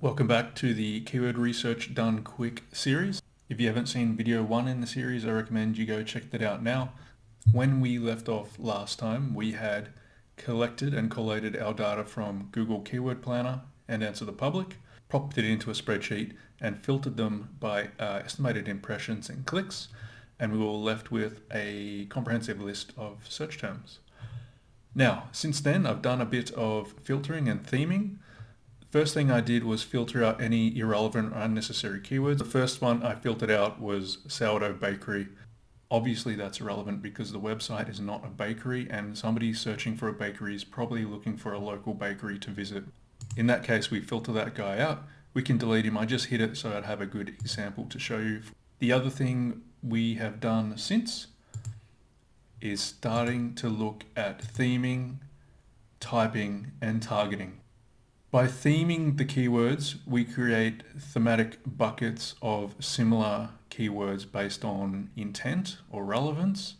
Welcome back to the Keyword Research Done Quick series. If you haven't seen video 1 in the series, I recommend you go check that out now. When we left off last time, we had collected and collated our data from Google Keyword Planner and Answer the Public, popped it into a spreadsheet and filtered them by estimated impressions and clicks, and we were left with a comprehensive list of search terms. Now, since then, I've done a bit of filtering and theming. First thing I did was filter out any irrelevant or unnecessary keywords. The first one I filtered out was sourdough bakery. Obviously that's irrelevant because the website is not a bakery and somebody searching for a bakery is probably looking for a local bakery to visit. In that case, we filter that guy out. We can delete him. I just hid it so I'd have a good example to show you. The other thing we have done since is starting to look at theming, typing, and targeting. By theming the keywords, we create thematic buckets of similar keywords based on intent or relevance,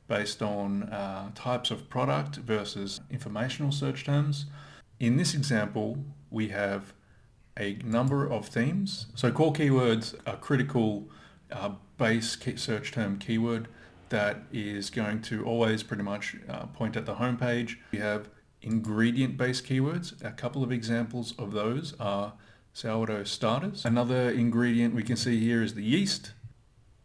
based on types of product versus informational search terms. In this example, we have a number of themes. So core keywords are critical base search term keyword that is going to always pretty much point at the home page. We have ingredient-based keywords. A couple of examples of those are sourdough starters. Another ingredient we can see here is the yeast.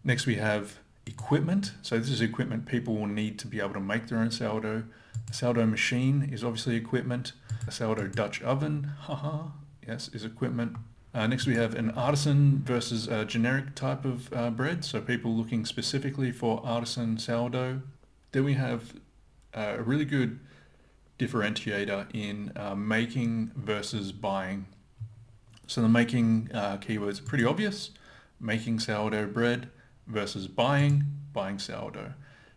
Next we have equipment. So this is equipment people will need to be able to make their own sourdough. A sourdough machine is obviously equipment. A sourdough Dutch oven, yes, is equipment. Next we have an artisan versus a generic type of bread. So people looking specifically for artisan sourdough. Then we have a really good differentiator in making versus buying. So the making keywords are pretty obvious. Making sourdough bread versus buying sourdough.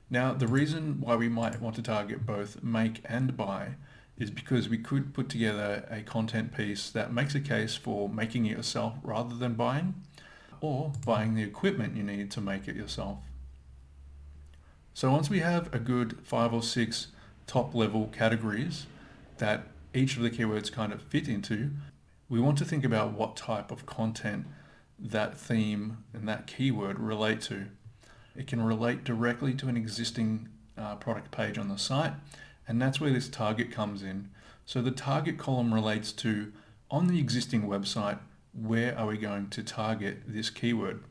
Now the reason why we might want to target both make and buy is because we could put together a content piece that makes a case for making it yourself rather than buying, or buying the equipment you need to make it yourself. So once we have a good 5 or 6 top level categories that each of the keywords kind of fit into, we want to think about what type of content that theme and that keyword relate to. It can relate directly to an existing product page on the site, and that's where this target comes in. So the target column relates to, on the existing website, where are we going to target this keyword?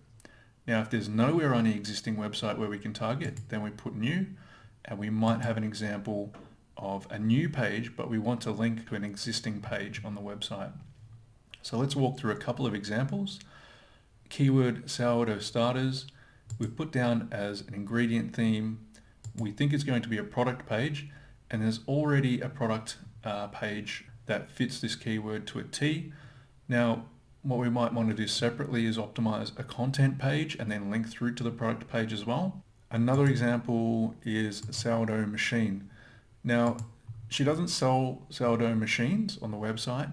Now, if there's nowhere on the existing website where we can target, then we put new, and we might have an example of a new page, but we want to link to an existing page on the website. So let's walk through a couple of examples. Keyword sourdough starters, we've put down as an ingredient theme. We think it's going to be a product page, and there's already a product page that fits this keyword to a T. Now, what we might want to do separately is optimize a content page and then link through to the product page as well. Another example is sourdough machine. Now, she doesn't sell sourdough machines on the website,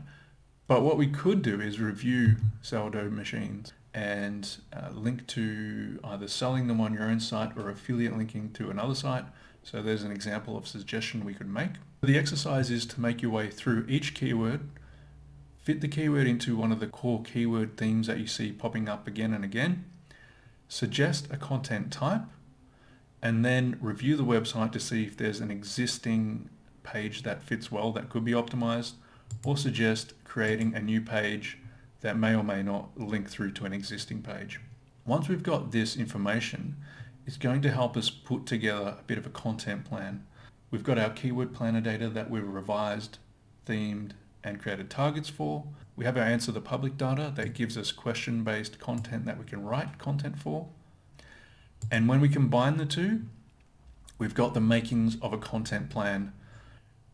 but what we could do is review sourdough machines and link to either selling them on your own site or affiliate linking to another site. So there's an example of suggestion we could make. The exercise is to make your way through each keyword, fit the keyword into one of the core keyword themes that you see popping up again and again, suggest a content type, and then review the website to see if there's an existing page that fits well that could be optimized, or suggest creating a new page that may or may not link through to an existing page. Once we've got this information, it's going to help us put together a bit of a content plan. We've got our keyword planner data that we've revised, themed, and created targets for. We have our Answer the Public data that gives us question-based content that we can write content for. And when we combine the two, we've got the makings of a content plan.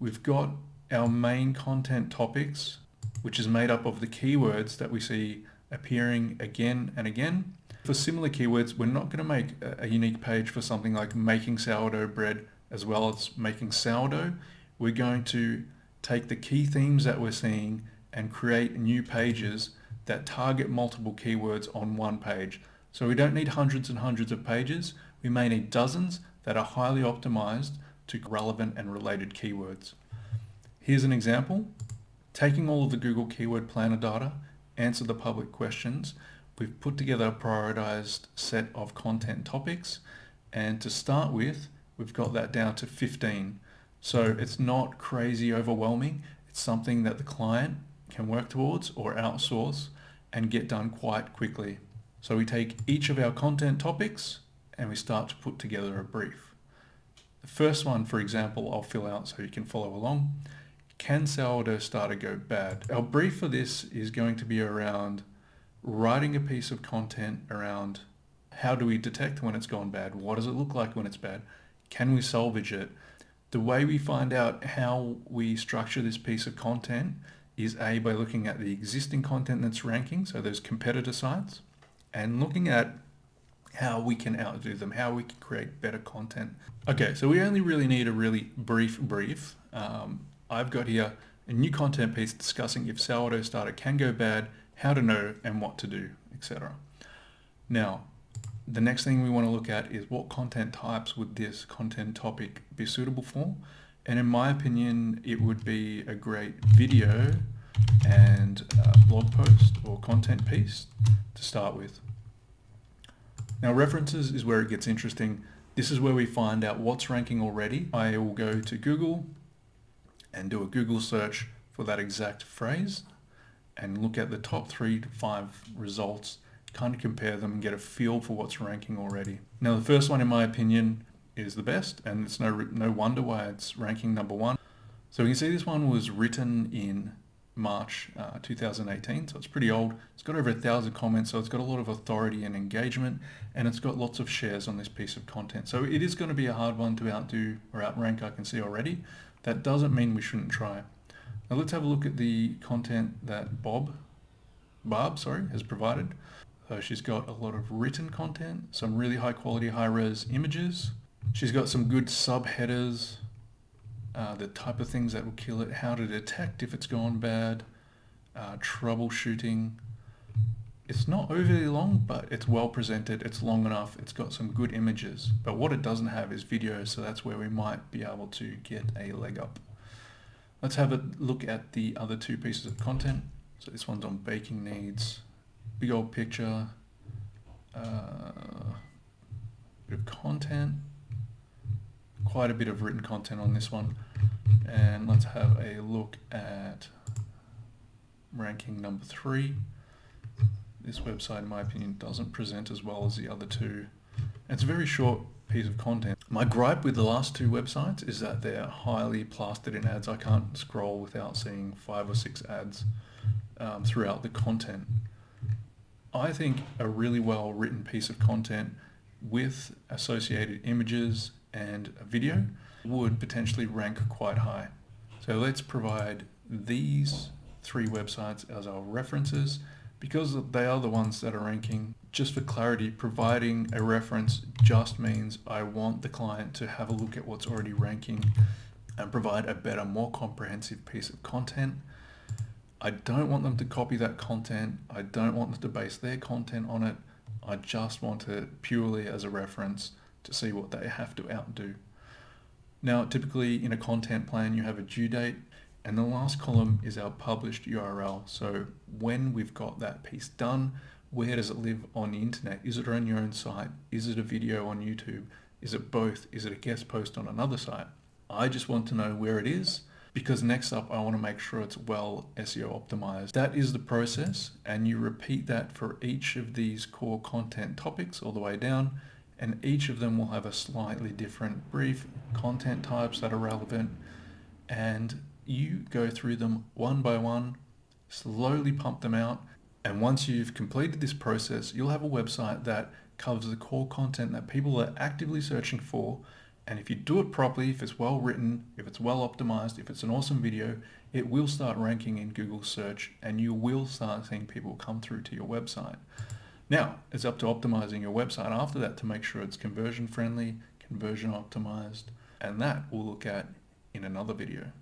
We've got our main content topics, which is made up of the keywords that we see appearing again and again. For similar keywords, we're not going to make a unique page for something like making sourdough bread as well as making sourdough. We're going to take the key themes that we're seeing and create new pages that target multiple keywords on one page. So we don't need hundreds and hundreds of pages. We may need dozens that are highly optimized to relevant and related keywords. Here's an example. Taking all of the Google Keyword Planner data answer the public questions. We've put together a prioritized set of content topics, and to start with, we've got that down to 15. So it's not crazy overwhelming. It's something that the client can work towards or outsource and get done quite quickly. So we take each of our content topics and we start to put together a brief. The first one, for example, I'll fill out so you can follow along. Can sourdough starter go bad? Our brief for this is going to be around writing a piece of content around how do we detect when it's gone bad? What does it look like when it's bad? Can we salvage it? The way we find out how we structure this piece of content is A, by looking at the existing content that's ranking, so those competitor sites, and looking at how we can outdo them, how we can create better content. Okay, so we only really need a really brief. I've got here a new content piece discussing if sourdough starter can go bad, how to know and what to do, etc. Now, the next thing we want to look at is what content types would this content topic be suitable for? And in my opinion, it would be a great video and blog post or content piece to start with. Now, references is where it gets interesting. This is where we find out what's ranking already. I will go to Google and do a Google search for that exact phrase and look at the top 3 to 5 results, kind of compare them and get a feel for what's ranking already. Now, the first one, in my opinion, is the best, and it's no wonder why it's ranking number 1. So we can see this one was written in March 2018, so it's pretty old. It's got over 1,000 comments, so it's got a lot of authority and engagement, and it's got lots of shares on this piece of content. So it is going to be a hard one to outdo or outrank, I can see already. That doesn't mean we shouldn't try. Now let's have a look at the content that Barb has provided. So she's got a lot of written content, some really high quality, high res images. She's got some good subheaders, the type of things that will kill it, how to detect if it's gone bad, troubleshooting. It's not overly long, but it's well presented, it's long enough, it's got some good images. But what it doesn't have is video, so that's where we might be able to get a leg up. Let's have a look at the other 2 pieces of content. So this one's on baking needs, big old picture, bit of content, quite a bit of written content on this one. And let's have a look at ranking number 3. This website, in my opinion, doesn't present as well as the other 2. It's a very short piece of content. My gripe with the last 2 websites is that they're highly plastered in ads. I can't scroll without seeing 5 or 6 ads throughout the content. I think a really well written piece of content with associated images and a video would potentially rank quite high. So let's provide these 3 websites as our references because they are the ones that are ranking. Just for clarity, providing a reference just means I want the client to have a look at what's already ranking and provide a better, more comprehensive piece of content. I don't want them to copy that content. I don't want them to base their content on it. I just want it purely as a reference to see what they have to outdo. Now, typically in a content plan, you have a due date, and the last column is our published URL. So when we've got that piece done, where does it live on the internet? Is it on your own site? Is it a video on YouTube? Is it both? Is it a guest post on another site? I just want to know where it is, because next up I want to make sure it's well SEO optimized. That is the process, and you repeat that for each of these core content topics all the way down, and each of them will have a slightly different brief, content types that are relevant, and you go through them one by one, slowly pump them out, and once you've completed this process, you'll have a website that covers the core content that people are actively searching for. And if you do it properly, if it's well written, if it's well optimized, if it's an awesome video, it will start ranking in Google search, and you will start seeing people come through to your website. Now, it's up to optimizing your website after that to make sure it's conversion friendly, conversion optimized, and that we'll look at in another video.